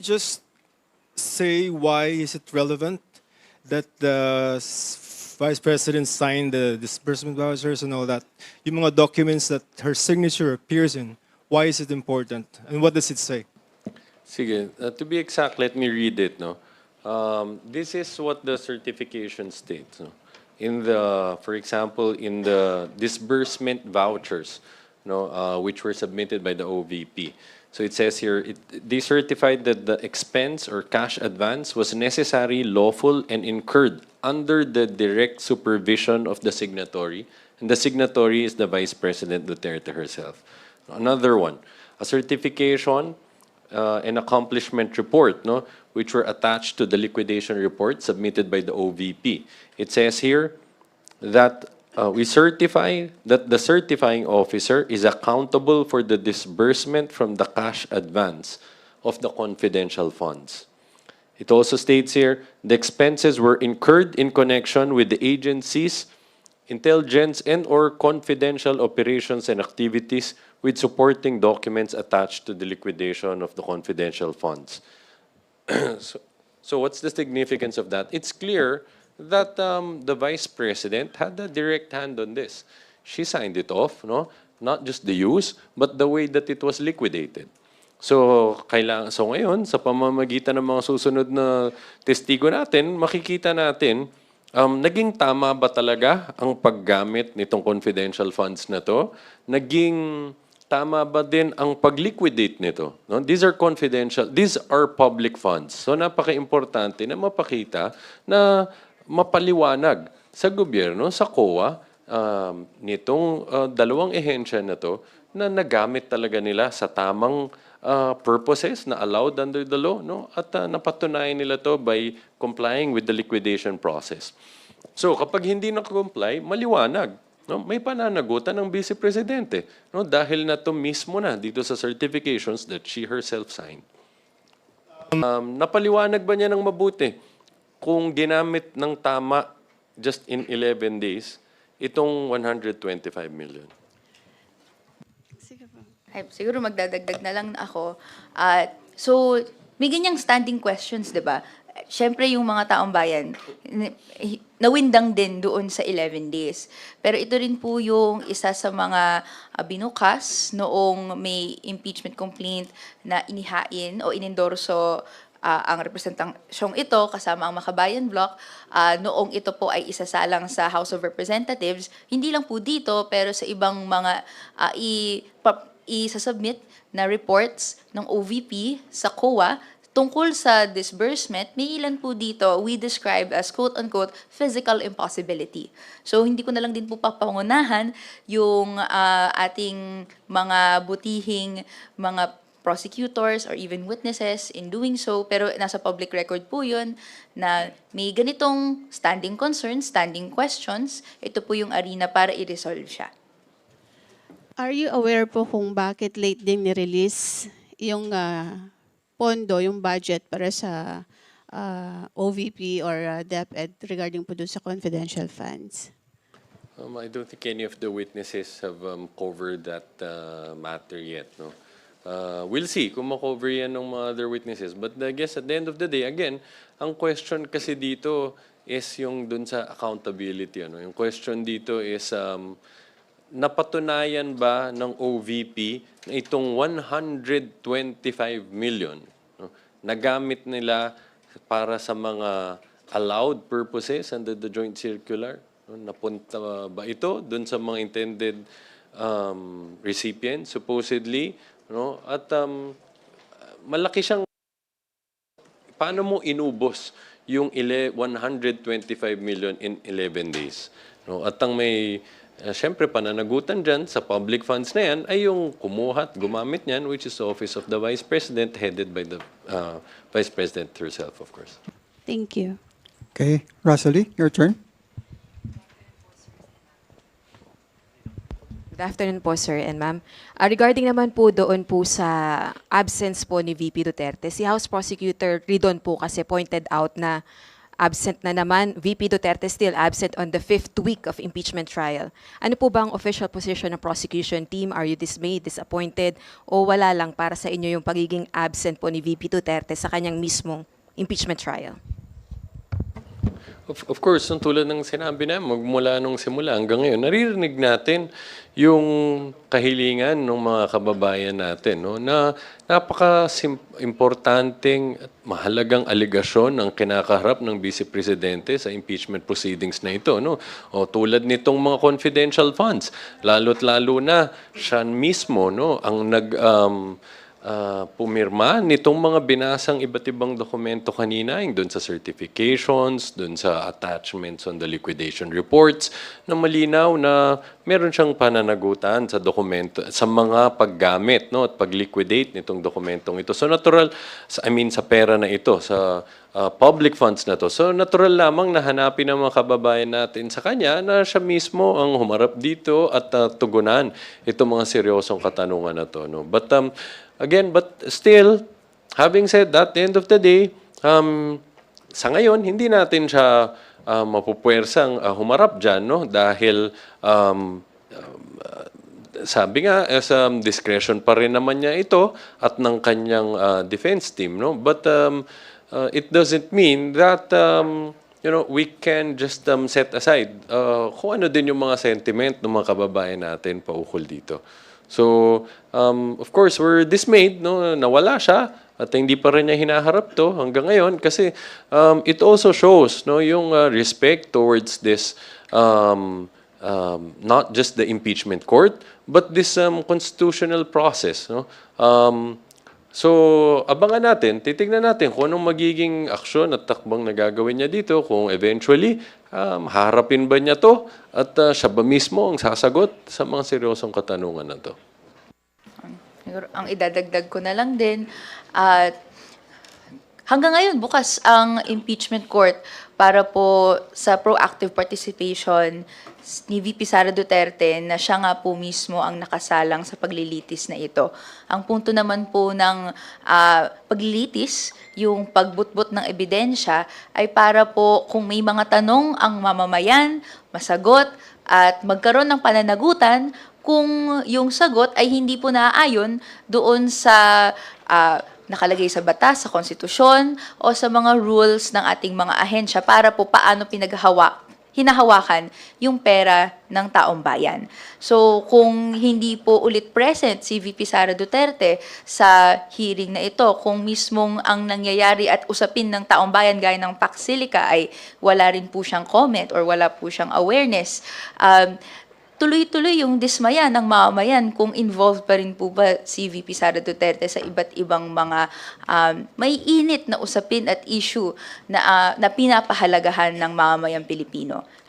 Just say why is it relevant that the Vice President signed the disbursement vouchers and all that? Yung mga documents that her signature appears in, why is it important? And what does it say? Sige, to be exact, let me read it. No, this is what the certification states. No? In the, for example, in the disbursement vouchers, no, which were submitted by the OVP. So it says here, they certified that the expense or cash advance was necessary, lawful, and incurred under the direct supervision of the signatory, and the signatory is the Vice President Duterte herself. Another one, a certification and accomplishment report, no, which were attached to the liquidation report submitted by the OVP. It says here that we certify that the certifying officer is accountable for the disbursement from the cash advance of the confidential funds. It also states here the expenses were incurred in connection with the agency's intelligence and/or confidential operations and activities with supporting documents attached to the liquidation of the confidential funds. So what's the significance of that? It's clear that the Vice President had a direct hand on this. She signed it off, no? Not just the use, but the way that it was liquidated. So, so ngayon, sa pamamagitan ng mga susunod na testigo natin, makikita natin, naging tama ba talaga ang paggamit nitong confidential funds na to? Naging tama ba din ang pag-liquidate nito? No? These are confidential, these are public funds. So napaka-importante na mapakita na mapaliwanag sa gobyerno, sa COA, nitong dalawang ehensya na to na nagamit talaga nila sa tamang purposes na allowed under the law, no? At napatunayan nila to by complying with the liquidation process. So kapag hindi na-comply, maliwanag. No? May pananagutan ng Vice Presidente, no? Dahil na to mismo na dito sa certifications that she herself signed. Napaliwanag ba niya ng mabuti kung ginamit ng tama just in 11 days itong 125 million? Ay, siguro magdadagdag na lang ako. So, may ganyang standing questions, di ba? Siyempre, yung mga taong bayan, nawindang din doon sa 11 days. Pero ito rin po yung isa sa mga binukas noong may impeachment complaint na inihain o inendorso ang representasyong ito kasama ang Makabayan Bloc noong ito po ay isasalang sa House of Representatives. Hindi lang po dito, pero sa ibang mga isasubmit na reports ng OVP sa COA tungkol sa disbursement, may ilan po dito we describe as quote-unquote physical impossibility. So hindi ko na lang din po papangunahan yung ating mga butihing mga prosecutors or even witnesses in doing so, pero nasa public record po yun na may ganitong standing concerns, standing questions, ito po yung arena para i-resolve siya. Are you aware po kung bakit late din ni-release yung pondo, yung budget para sa OVP or DepEd regarding po dun sa confidential funds? I don't think any of the witnesses have covered that matter yet. No? We'll see kung makover yan ng mga other witnesses. But I guess at the end of the day, again, ang question kasi dito is yung dun sa accountability. Ano? Yung question dito is, napatunayan ba ng OVP na itong 125 million no, nagamit nila para sa mga allowed purposes under the joint circular? No? Napunta ba ito dun sa mga intended recipients, supposedly? No? At malaki siyang... Paano mo inubos yung 125 million in 11 days? No? At ang may... Siyempre, pananagutan dyan sa public funds na yan ay yung kumuha at gumamit niyan, which is the Office of the Vice President, headed by the Vice President herself, of course. Thank you. Okay, Rosalie, your turn. Good afternoon po, sir and ma'am. Regarding naman po doon po sa absence po ni VP Duterte, si House Prosecutor Ridon po kasi pointed out na absent na naman, VP Duterte still absent on the 5th week of impeachment trial. Ano po ba ang official position ng prosecution team? Are you dismayed, disappointed, o wala lang para sa inyo yung pagiging absent po ni VP Duterte sa kanyang mismong impeachment trial? Of course, yung tulad ng sinabi namin, magmula nung simula hanggang ngayon, naririnig natin yung kahilingan ng mga kababayan natin, no, na napaka-importanteng at mahalagang aligasyon ang kinakaharap ng Vice Presidente sa impeachment proceedings na ito. No? O, tulad nitong mga confidential funds, lalo't lalo na siya mismo, no, ang pumirma nitong mga binasang iba't ibang dokumento kanina, yung doon sa certifications, doon sa attachments on the liquidation reports, na malinaw na meron siyang pananagutan sa dokumento, sa mga paggamit, no, at pag-liquidate nitong dokumentong ito. So natural, sa pera na ito, sa public funds na to. So natural lamang na hanapin ng mga kababayan natin sa kanya na siya mismo ang humarap dito at tugunan itong mga seryosong katanungan na to. No? But still, having said that, at the end of the day, sa ngayon, hindi natin siya mapupwersang humarap dyan, no? Dahil sabi nga, discretion pa rin naman niya ito at ng kanyang defense team, no? But it doesn't mean that we can just set aside kung ano din yung mga sentiment ng mga kababayan natin paukol dito. So, of course, we're dismayed, no, nawala siya at hindi pa rin niya hinaharap to hanggang ngayon kasi it also shows, no, yung respect towards this not just the impeachment court but this constitutional process, no. So, abangan natin, titignan natin kung anong magiging aksyon at takbang na gagawin niya dito, kung eventually harapin ba niya to at siya ba mismo ang sasagot sa mga seryosong katanungan na to. Siguro, ang idadagdag ko na lang din, hanggang ngayon bukas ang impeachment court para po sa proactive participation ni VP Sara Duterte na siya nga po mismo ang nakasalang sa paglilitis na ito. Ang punto naman po ng paglilitis, yung pagbutbut ng ebidensya, ay para po kung may mga tanong ang mamamayan, masagot at magkaroon ng pananagutan kung yung sagot ay hindi po naaayon doon sa nakalagay sa batas, sa konstitusyon, o sa mga rules ng ating mga ahensya para po paano hinahawakan yung pera ng taong bayan. So, kung hindi po ulit present si VP Sara Duterte sa hearing na ito, kung mismong ang nangyayari at usapin ng taong bayan gaya ng Pax Silica ay wala rin po siyang comment or wala po siyang awareness, tuloy-tuloy yung dismaya ng mamamayan kung involved pa rin po ba si VP Sara Duterte sa iba't ibang mga may init na usapin at issue na pinapahalagahan ng mamamayang Pilipino.